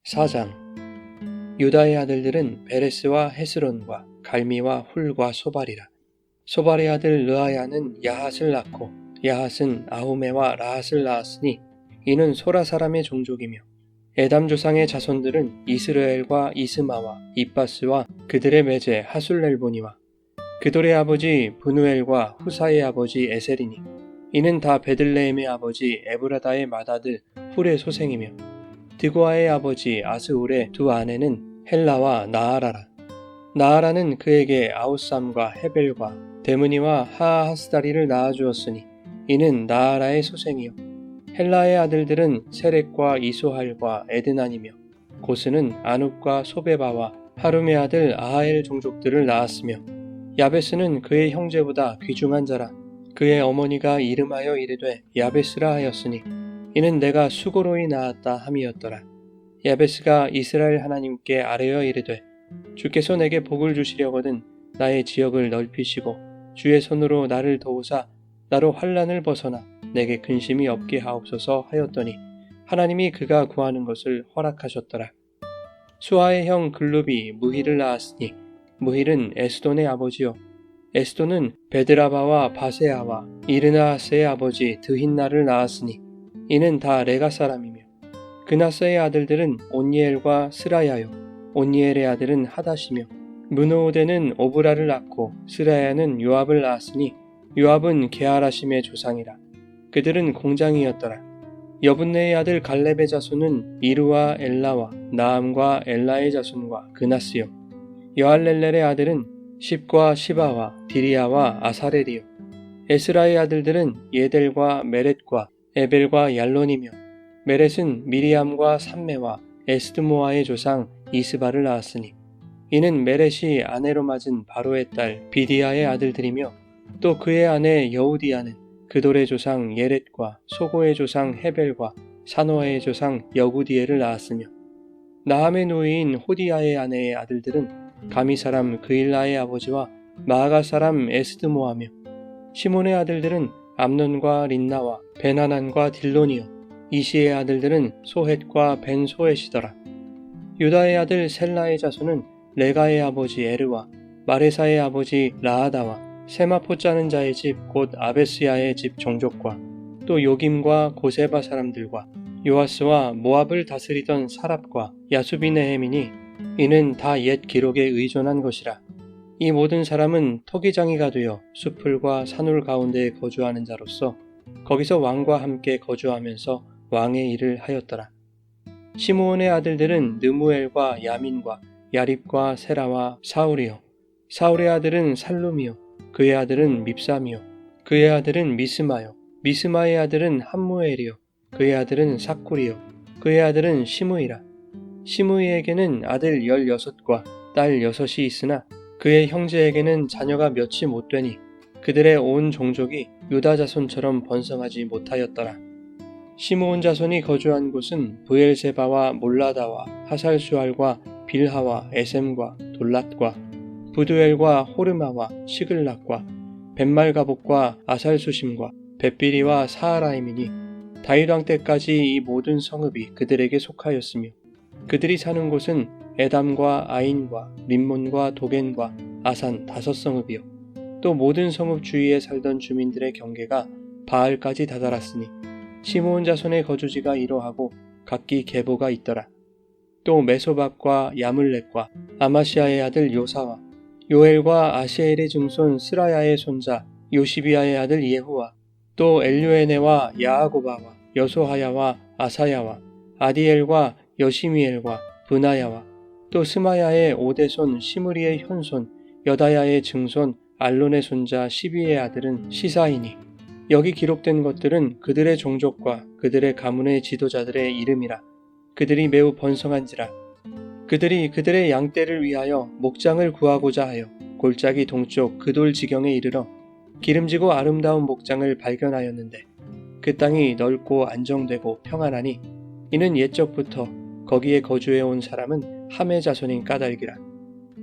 4장. 유다의 아들들은 베레스와 헤스론과 갈미와 훌과 소발이라. 소발의 아들 르아야는 야핫을 낳고 야핫은 아후메와 라핫을 낳았으니 이는 소라 사람의 종족이며, 에담 조상의 자손들은 이스르엘과 이스마와 이빠스와 그들의 매제 하술렐보니와 그돌의 아버지 브누엘과 후사의 아버지 에셀이니 이는 다 베들레헴의 아버지 에브라다의 맏아들 훌의 소생이며, 드고아의 아버지 아스울의 두 아내는 헬라와 나아라라. 나아라는 그에게 아우삼과 헤벨과 데므니와 하하스다리를 낳아주었으니 이는 나아라의 소생이요. 헬라의 아들들은 세렉과 이소할과 에드난이며, 고스는 아눕과 소베바와 하룸의 아들 아하엘 종족들을 낳았으며, 야베스는 그의 형제보다 귀중한 자라. 그의 어머니가 이름하여 이르되 야베스라 하였으니 이는 내가 수고로이 낳았다 함이었더라. 야베스가 이스라엘 하나님께 아뢰어 이르되, 주께서 내게 복을 주시려거든 나의 지역을 넓히시고 주의 손으로 나를 도우사 나로 환난을 벗어나 내게 근심이 없게 하옵소서 하였더니 하나님이 그가 구하는 것을 허락하셨더라. 수아의 형 글룹이 무힐을 낳았으니 무힐은 에스돈의 아버지요. 에스돈은 베드라바와 바세아와 이르나하스의 아버지 드힌나를 낳았으니 이는 다 레가 사람이며, 그나스의 아들들은 온니엘과 스라야요. 온니엘의 아들은 하닷이며, 문호오데는 오브라를 낳고 스라야는 요압을 낳았으니 요압은 게하라심의 조상이라. 그들은 공장이었더라. 여분네의 아들 갈렙의 자손은 이루와 엘라와 나암과 엘라의 자손과 그나스요. 여할렐렐의 아들은 십과 시바와 디리아와 아사렐이요. 에스라의 아들들은 예델과 메렛과 에벨과 얄론이며, 메렛은 미리암과 삼메와 에스드모아의 조상 이스바를 낳았으니 이는 메렛이 아내로 맞은 바로의 딸 비디아의 아들들이며, 또 그의 아내 여우디아는 그돌의 조상 예렛과 소고의 조상 헤벨과 사노아의 조상 여구디엘을 낳았으며, 나함의 노이인 호디아의 아내의 아들들은 가미 사람 그일라의 아버지와 마아가 사람 에스드모아며, 시몬의 아들들은 암논과 린나와 베나난과 딜론이요. 이시의 아들들은 소헷과 벤소헷이더라. 유다의 아들 셀라의 자손은 레가의 아버지 에르와 마레사의 아버지 라아다와 세마포 짜는 자의 집 곧 아베스야의 집 종족과 또 요김과 고세바 사람들과 요아스와 모압을 다스리던 사랍과 야수비네헴이니 이는 다 옛 기록에 의존한 것이라. 이 모든 사람은 토기장이가 되어 수풀과 산울 가운데에 거주하는 자로서 거기서 왕과 함께 거주하면서 왕의 일을 하였더라. 시므온의 아들들은 느무엘과 야민과 야립과 세라와 사울이요. 사울의 아들은 살룸이요. 그의 아들은 밉삼이요. 그의 아들은 미스마요. 미스마의 아들은 함무엘이요. 그의 아들은 삭굴이요. 그의 아들은 시므이라. 시므이에게는 아들 16과 딸 6이 있으나 그의 형제에게는 자녀가 몇이 못되니 그들의 온 종족이 유다 자손처럼 번성하지 못하였더라. 시므온 자손이 거주한 곳은 브엘세바와 몰라다와 하살수알과 빌하와 에셈과 돌랏과 부두엘과 호르마와 시글락과 벳말가복과 아살수심과 벳비리와 사하라임이니 다윗 왕 때까지 이 모든 성읍이 그들에게 속하였으며, 그들이 사는 곳은 에담과 아인과 림몬과 도겐과 아산 5성읍이요. 또 모든 성읍 주위에 살던 주민들의 경계가 바알까지 다다랐으니 시므온 자손의 거주지가 이러하고 각기 계보가 있더라. 또 메소밥과 야물렉과 아마시아의 아들 요사와 요엘과 아시엘의 증손 스라야의 손자 요시비아의 아들 예후와 또 엘요에네와 야아고바와 여소하야와 아사야와 아디엘과 여시미엘과 브나야와 또 스마야의 오대손 시므리의 현손 여다야의 증손 알론의 손자 시비의 아들은 시사이니 여기 기록된 것들은 그들의 종족과 그들의 가문의 지도자들의 이름이라. 그들이 매우 번성한지라. 그들이 그들의 양떼를 위하여 목장을 구하고자 하여 골짜기 동쪽 그돌 지경에 이르러 기름지고 아름다운 목장을 발견하였는데, 그 땅이 넓고 안정되고 평안하니 이는 옛적부터 거기에 거주해 온 사람은 함의 자손인 까닭이라.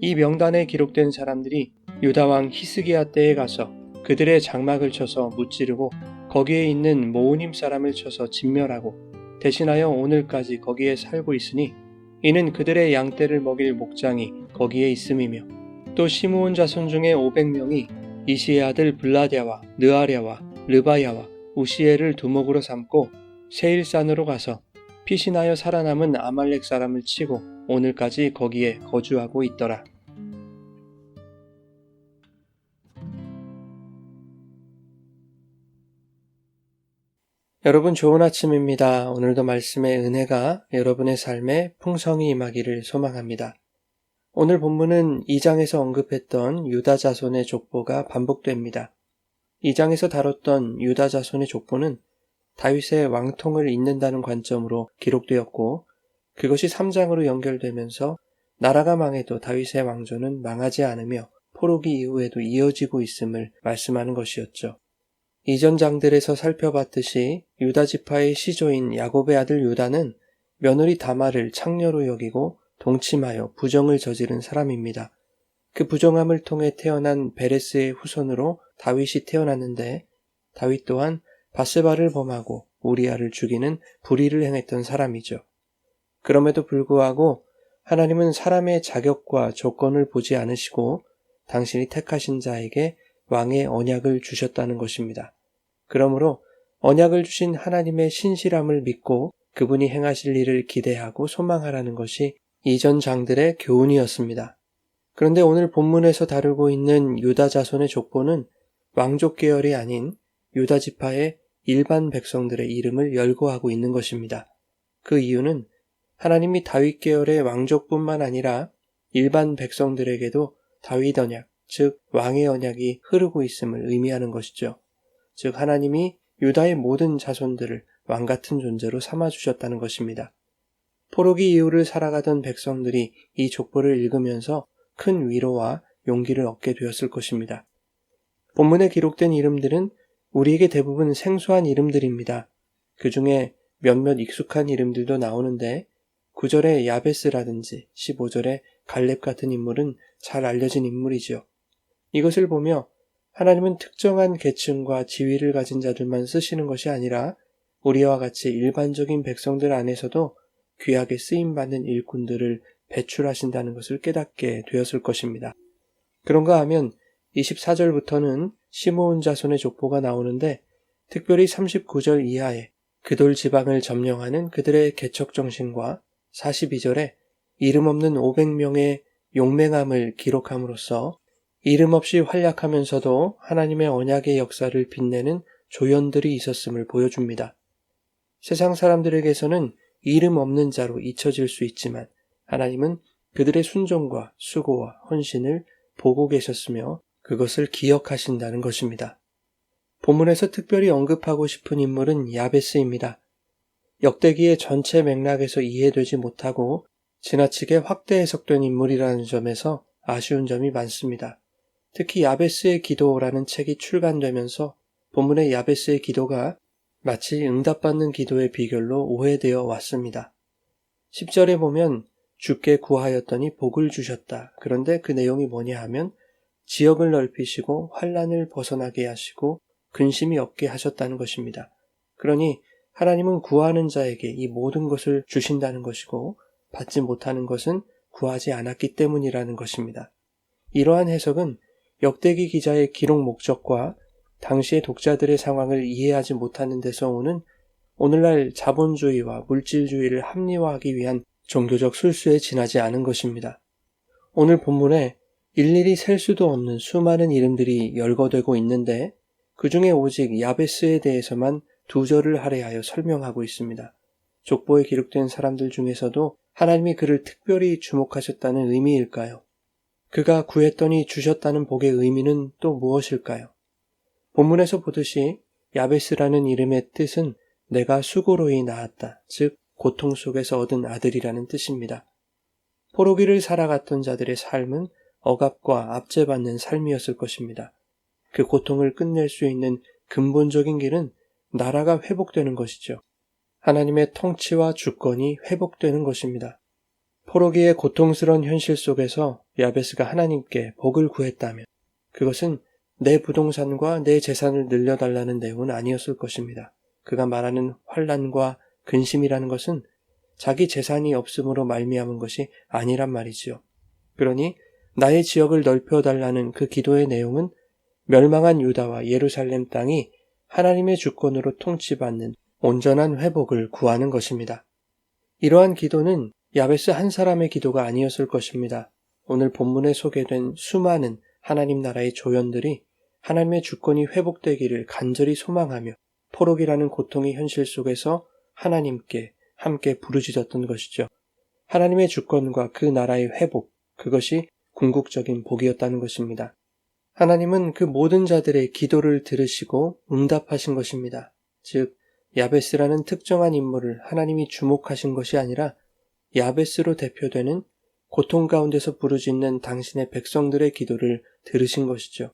이 명단에 기록된 사람들이 유다왕 히스기야 때에 가서 그들의 장막을 쳐서 무찌르고 거기에 있는 모우님 사람을 쳐서 진멸하고 대신하여 오늘까지 거기에 살고 있으니 이는 그들의 양떼를 먹일 목장이 거기에 있음이며 또 시므온 자손 중에 500명이 이시의 아들 블라랴와 느아랴와 르바야와 우시엘을 두목으로 삼고 세일산으로 가서 피신하여 살아남은 아말렉 사람을 치고 오늘까지 거기에 거주하고 있더라. 여러분 좋은 아침입니다. 오늘도 말씀의 은혜가 여러분의 삶에 풍성히 임하기를 소망합니다. 오늘 본문은 2장에서 언급했던 유다 자손의 족보가 반복됩니다. 2장에서 다뤘던 유다 자손의 족보는 다윗의 왕통을 잇는다는 관점으로 기록되었고 그것이 3장으로 연결되면서 나라가 망해도 다윗의 왕조는 망하지 않으며 포로기 이후에도 이어지고 있음을 말씀하는 것이었죠. 이전 장들에서 살펴봤듯이 유다 지파의 시조인 야곱의 아들 유다는 며느리 다말을 창녀로 여기고 동침하여 부정을 저지른 사람입니다. 그 부정함을 통해 태어난 베레스의 후손으로 다윗이 태어났는데 다윗 또한 바세바를 범하고 우리아를 죽이는 불의를 행했던 사람이죠. 그럼에도 불구하고 하나님은 사람의 자격과 조건을 보지 않으시고 당신이 택하신 자에게 왕의 언약을 주셨다는 것입니다. 그러므로 언약을 주신 하나님의 신실함을 믿고 그분이 행하실 일을 기대하고 소망하라는 것이 이전 장들의 교훈이었습니다. 그런데 오늘 본문에서 다루고 있는 유다 자손의 족보는 왕족 계열이 아닌 유다 지파의 일반 백성들의 이름을 열거하고 있는 것입니다. 그 이유는 하나님이 다윗 계열의 왕족뿐만 아니라 일반 백성들에게도 다윗 언약, 즉 왕의 언약이 흐르고 있음을 의미하는 것이죠. 즉 하나님이 유다의 모든 자손들을 왕같은 존재로 삼아주셨다는 것입니다. 포로기 이후를 살아가던 백성들이 이 족보를 읽으면서 큰 위로와 용기를 얻게 되었을 것입니다. 본문에 기록된 이름들은 우리에게 대부분 생소한 이름들입니다. 그 중에 몇몇 익숙한 이름들도 나오는데 9절의 야베스라든지 15절의 갈렙 같은 인물은 잘 알려진 인물이죠. 이것을 보며 하나님은 특정한 계층과 지위를 가진 자들만 쓰시는 것이 아니라 우리와 같이 일반적인 백성들 안에서도 귀하게 쓰임받는 일꾼들을 배출하신다는 것을 깨닫게 되었을 것입니다. 그런가 하면 24절부터는 시므온 자손의 족보가 나오는데 특별히 39절 이하에 그돌 지방을 점령하는 그들의 개척정신과 42절에 이름 없는 500명의 용맹함을 기록함으로써 이름 없이 활약하면서도 하나님의 언약의 역사를 빛내는 조연들이 있었음을 보여줍니다. 세상 사람들에게서는 이름 없는 자로 잊혀질 수 있지만 하나님은 그들의 순종과 수고와 헌신을 보고 계셨으며 그것을 기억하신다는 것입니다. 본문에서 특별히 언급하고 싶은 인물은 야베스입니다. 역대기의 전체 맥락에서 이해되지 못하고 지나치게 확대 해석된 인물이라는 점에서 아쉬운 점이 많습니다. 특히 야베스의 기도라는 책이 출간되면서 본문의 야베스의 기도가 마치 응답받는 기도의 비결로 오해되어 왔습니다. 10절에 보면 주께 구하였더니 복을 주셨다. 그런데 그 내용이 뭐냐 하면 지역을 넓히시고 환난을 벗어나게 하시고 근심이 없게 하셨다는 것입니다. 그러니 하나님은 구하는 자에게 이 모든 것을 주신다는 것이고 받지 못하는 것은 구하지 않았기 때문이라는 것입니다. 이러한 해석은 역대기 기자의 기록 목적과 당시의 독자들의 상황을 이해하지 못하는 데서 오는 오늘날 자본주의와 물질주의를 합리화하기 위한 종교적 술수에 지나지 않은 것입니다. 오늘 본문에 일일이 셀 수도 없는 수많은 이름들이 열거되고 있는데 그 중에 오직 야베스에 대해서만 2절을 할애하여 설명하고 있습니다. 족보에 기록된 사람들 중에서도 하나님이 그를 특별히 주목하셨다는 의미일까요? 그가 구했더니 주셨다는 복의 의미는 또 무엇일까요? 본문에서 보듯이 야베스라는 이름의 뜻은 내가 수고로이 낳았다, 즉 고통 속에서 얻은 아들이라는 뜻입니다. 포로기를 살아갔던 자들의 삶은 억압과 압제받는 삶이었을 것입니다. 그 고통을 끝낼 수 있는 근본적인 길은 나라가 회복되는 것이죠. 하나님의 통치와 주권이 회복되는 것입니다. 포로기의 고통스러운 현실 속에서 야베스가 하나님께 복을 구했다면 그것은 내 부동산과 내 재산을 늘려달라는 내용은 아니었을 것입니다. 그가 말하는 환난과 근심이라는 것은 자기 재산이 없음으로 말미암은 것이 아니란 말이지요. 그러니 나의 지역을 넓혀달라는 그 기도의 내용은 멸망한 유다와 예루살렘 땅이 하나님의 주권으로 통치받는 온전한 회복을 구하는 것입니다. 이러한 기도는 야베스 한 사람의 기도가 아니었을 것입니다. 오늘 본문에 소개된 수많은 하나님 나라의 조연들이 하나님의 주권이 회복되기를 간절히 소망하며 포로기라는 고통의 현실 속에서 하나님께 함께 부르짖었던 것이죠. 하나님의 주권과 그 나라의 회복, 그것이 궁극적인 복이었다는 것입니다. 하나님은 그 모든 자들의 기도를 들으시고 응답하신 것입니다. 즉, 야베스라는 특정한 인물을 하나님이 주목하신 것이 아니라 야베스로 대표되는 고통 가운데서 부르짖는 당신의 백성들의 기도를 들으신 것이죠.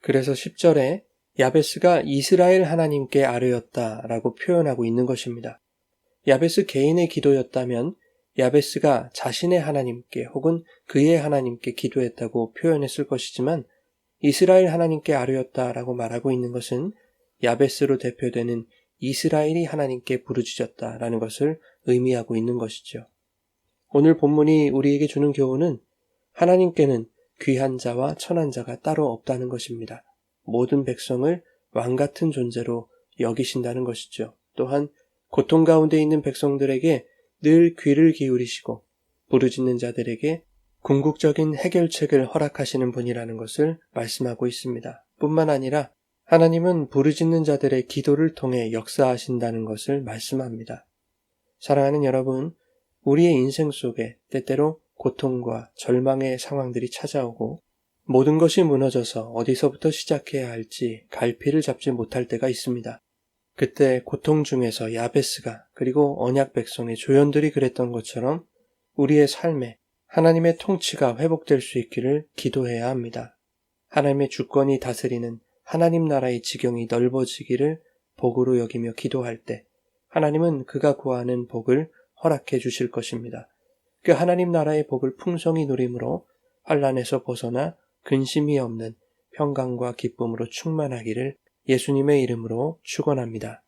그래서 10절에 야베스가 이스라엘 하나님께 아뢰었다라고 표현하고 있는 것입니다. 야베스 개인의 기도였다면 야베스가 자신의 하나님께 혹은 그의 하나님께 기도했다고 표현했을 것이지만 이스라엘 하나님께 아뢰었다라고 말하고 있는 것은 야베스로 대표되는 이스라엘이 하나님께 부르짖었다라는 것을 의미하고 있는 것이죠. 오늘 본문이 우리에게 주는 교훈은 하나님께는 귀한 자와 천한 자가 따로 없다는 것입니다. 모든 백성을 왕같은 존재로 여기신다는 것이죠. 또한 고통 가운데 있는 백성들에게 늘 귀를 기울이시고 부르짖는 자들에게 궁극적인 해결책을 허락하시는 분이라는 것을 말씀하고 있습니다. 뿐만 아니라 하나님은 부르짖는 자들의 기도를 통해 역사하신다는 것을 말씀합니다. 사랑하는 여러분, 우리의 인생 속에 때때로 고통과 절망의 상황들이 찾아오고 모든 것이 무너져서 어디서부터 시작해야 할지 갈피를 잡지 못할 때가 있습니다. 그때 고통 중에서 야베스가 그리고 언약 백성의 조연들이 그랬던 것처럼 우리의 삶에 하나님의 통치가 회복될 수 있기를 기도해야 합니다. 하나님의 주권이 다스리는 하나님 나라의 지경이 넓어지기를 복으로 여기며 기도할 때 하나님은 그가 구하는 복을 허락해 주실 것입니다. 그 하나님 나라의 복을 풍성히 누림으로 환난에서 벗어나 근심이 없는 평강과 기쁨으로 충만하기를 예수님의 이름으로 축원합니다.